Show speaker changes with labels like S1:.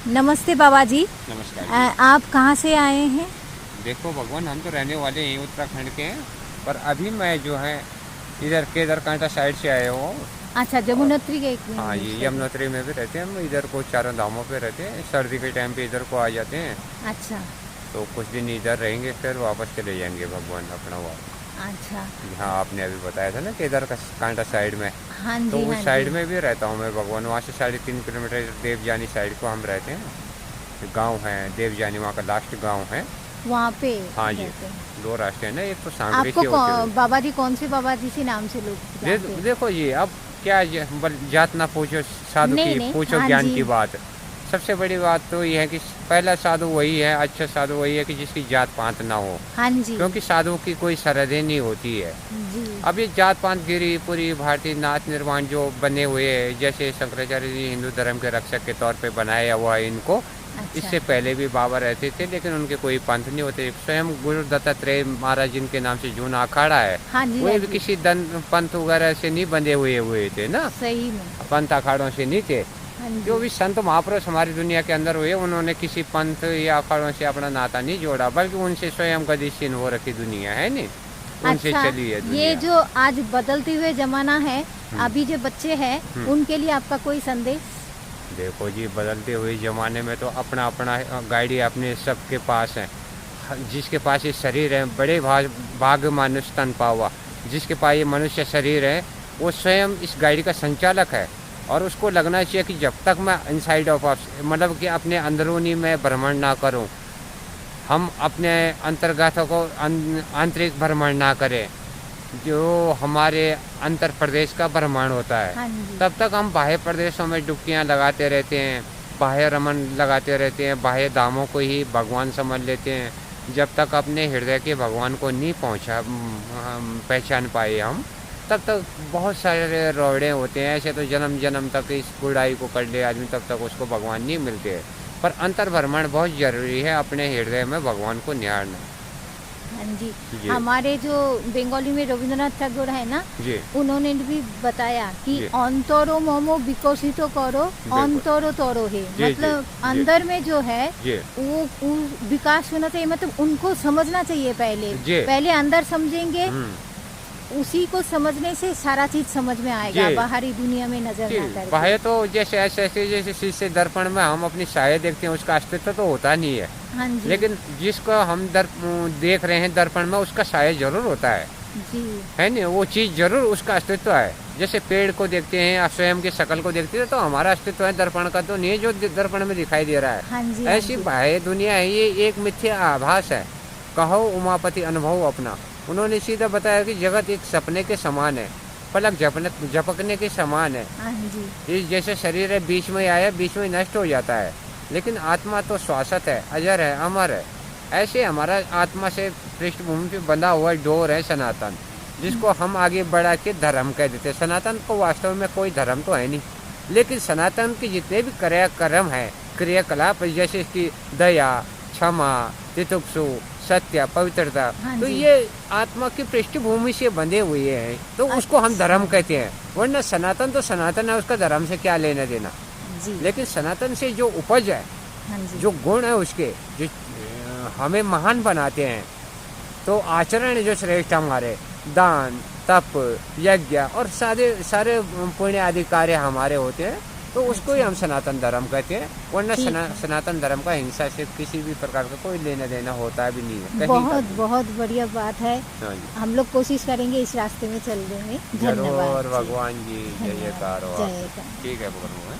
S1: नमस्ते बाबा जी।
S2: नमस्कार जी।
S1: आप कहाँ से आए हैं?
S2: देखो भगवान, हम तो रहने वाले हैं उत्तराखंड के हैं, पर अभी मैं जो है इधर केदारकांठा साइड से आया हूँ।
S1: अच्छा,
S2: और
S1: जमुनोत्री के
S2: हाँ, ये यमुनोत्री में भी रहते हैं हम। इधर को चारों धामों पे रहते हैं, सर्दी के टाइम पे इधर को आ जाते हैं।
S1: अच्छा
S2: तो कुछ दिन इधर रहेंगे, फिर वापस चले जाएंगे भगवान अपना वापस।
S1: अच्छा।
S2: हाँ, आपने अभी बताया था ना केदारकांठा साइड में,
S1: हाँ
S2: तो
S1: जी,
S2: उस
S1: हाँ
S2: साइड
S1: जी।
S2: में भी रहता हूँ मैं भगवान। वहाँ से 3.5 किलोमीटर देवजानी साइड को हम रहते हैं। गाँव है देवजानी, वहाँ का लास्ट गाँव है।
S1: वहाँ पे
S2: हाँ जी,
S1: रहते हैं।
S2: दो रास्ते हैं ना, एक तो सांगरी
S1: आपको
S2: से होते हुए।
S1: बाबा जी कौन से बाबा जी से नाम से लोग जानते हैं?
S2: देखो ये अब क्या जात ना पूछो, साधु
S1: नहीं
S2: की
S1: नहीं,
S2: पूछो
S1: हाँ
S2: ज्ञान
S1: जी।
S2: की बात। सबसे बड़ी बात तो ये है कि पहला साधु वही है, अच्छा साधु वही है कि जिसकी जात पात ना हो।
S1: हाँ जी
S2: क्योंकि साधु की कोई सरहदें नहीं होती है।
S1: जी।
S2: अब ये जात पात गिरी पूरी भारतीय नाथ निर्माण जो बने हुए हैं, जैसे शंकराचार्य जी हिंदू धर्म के रक्षक के तौर पे बनाया हुआ है इनको।
S1: अच्छा।
S2: इससे पहले भी बाबा रहते थे, लेकिन उनके कोई पंथ नहीं होते। स्वयं गुरु दत्तात्रेय महाराज जिनके नाम से जूना अखाड़ा है,
S1: हाँ जी,
S2: वो
S1: हाँ
S2: भी
S1: जी।
S2: किसी पंथ वगैरह से नहीं बंधे हुए थे ना,
S1: सही में।
S2: पंथ अखाड़ों से नहीं थे।
S1: हाँ
S2: जो
S1: जी।
S2: भी संत महापुरुष हमारी दुनिया के अंदर हुए, उन्होंने किसी पंथ या अखाड़ों से अपना नाता नहीं जोड़ा, बल्कि उनसे स्वयं का दिशीन हो रखी दुनिया है नहीं, उनसे
S1: अच्छा,
S2: चली है
S1: ये
S2: दुनिया।
S1: जो आज बदलते हुए जमाना है, अभी जो बच्चे हैं उनके लिए आपका कोई संदेश?
S2: देखो जी, बदलते हुए ज़माने में तो अपना अपना गाड़ी अपने सबके पास है। जिसके पास ये शरीर है, बड़े भाग मनुष्य तन पावा, जिसके पास ये मनुष्य शरीर है, वो स्वयं इस गाड़ी का संचालक है। और उसको लगना चाहिए कि जब तक मैं इनसाइड ऑफ मतलब कि अपने अंदरूनी में भ्रमण ना करूं, हम अपने अंतर्गत को आंतरिक भ्रमण ना करें, जो हमारे अंतर प्रदेश का भ्रमण होता है,
S1: हाँ जी।
S2: तब तक हम बाह्य प्रदेशों में डुबकियां लगाते रहते हैं, बाह्य रमन लगाते रहते हैं, बाह्य धामों को ही भगवान समझ लेते हैं। जब तक अपने हृदय के भगवान को नहीं पहचान पाए हम, तब तक बहुत सारे रोड़े होते हैं। ऐसे तो जन्म जन्म तक इस बुराई को कर ले आदमी, तब तक उसको भगवान नहीं मिलते। पर अंतर भ्रमण बहुत जरूरी है, अपने हृदय में भगवान को निहारना।
S1: हाँ जी।
S2: जी
S1: हमारे जो बंगाली में रविंद्रनाथ टैगोर है ना,
S2: जी
S1: उन्होंने भी बताया कि
S2: जी।
S1: अंतरो मोमो विकसित करो,
S2: बिल्कुल।
S1: अंतरो तरो है।
S2: जी,
S1: मतलब
S2: जी,
S1: अंदर में जो है
S2: जी
S1: वो विकास होना चाहिए, मतलब उनको समझना चाहिए
S2: जी।
S1: पहले अंदर समझेंगे,
S2: हम्म,
S1: उसी को समझने से सारा चीज समझ में आएगा,
S2: जी।
S1: बाहरी दुनिया में नजर
S2: जी,
S1: ना करके।
S2: बाह्य तो जैसे ऐसे जैसे शीशे दर्पण में हम अपनी छाया देखते हैं, उसका अस्तित्व तो होता नहीं है।
S1: हाँ जी।
S2: लेकिन जिसको हम देख रहे हैं दर्पण में, उसका साया जरूर होता है
S1: जी।
S2: नहीं, वो चीज जरूर उसका अस्तित्व है। जैसे पेड़ को देखते हैं या स्वयं की शक्ल को देखते हैं, तो हमारा अस्तित्व है, दर्पण का तो नहीं है जो दर्पण में दिखाई दे रहा है।
S1: हाँ जी, हाँ
S2: ऐसी
S1: जी।
S2: बाह्य दुनिया है, ये एक मिथ्या आभास है। कहो उमापति अनुभव अपना। उन्होंने सीधा बताया कि जगत एक सपने के समान है, पलक झपकने के समान है।
S1: हाँ जी।
S2: इस जैसे शरीर है, बीच में आया बीच में नष्ट हो जाता है, लेकिन आत्मा तो शाश्वत है, अजर है, अमर है। ऐसे हमारा आत्मा से पृष्ठभूमि पे बंधा हुआ डोर है सनातन, जिसको हम आगे बढ़ा के धर्म कह देते हैं। सनातन को वास्तव में कोई धर्म तो है नहीं, लेकिन सनातन के जितने भी कर्म है, क्रियाकलाप, जैसे इसकी दया, क्षमा, तितिक्षु, सत्य, पवित्रता,
S1: हाँ
S2: तो
S1: जी।
S2: ये आत्मा की पृष्ठभूमि से बंधे हुए हैं, तो उसको हम धर्म कहते हैं। वरना सनातन तो सनातन है, उसका धर्म से क्या लेना देना।
S1: जी।
S2: लेकिन सनातन से जो उपज है,
S1: हाँ जी।
S2: जो गुण है उसके, जो हमें महान बनाते हैं, तो आचरण जो श्रेष्ठ हमारे, दान, तप, यज्ञ और सारे पुण्य आदि कार्य हमारे होते हैं, तो उसको ही हम सनातन धर्म कहते हैं। वरना
S1: ठीक है।
S2: सनातन धर्म का हिंसा से किसी भी प्रकार का कोई लेना देना होता भी नहीं है, कहीं का
S1: बहुत
S2: भी।
S1: बहुत बढ़िया बात है।
S2: हाँ जी,
S1: हम लोग कोशिश करेंगे इस रास्ते में चलने में। धन्यवाद
S2: जरूर
S1: जी।
S2: भगवान जी, जय
S1: धन्यवाद।
S2: जयकार हो
S1: जय
S2: आप।
S1: जयकार।
S2: ठीक है भगवान।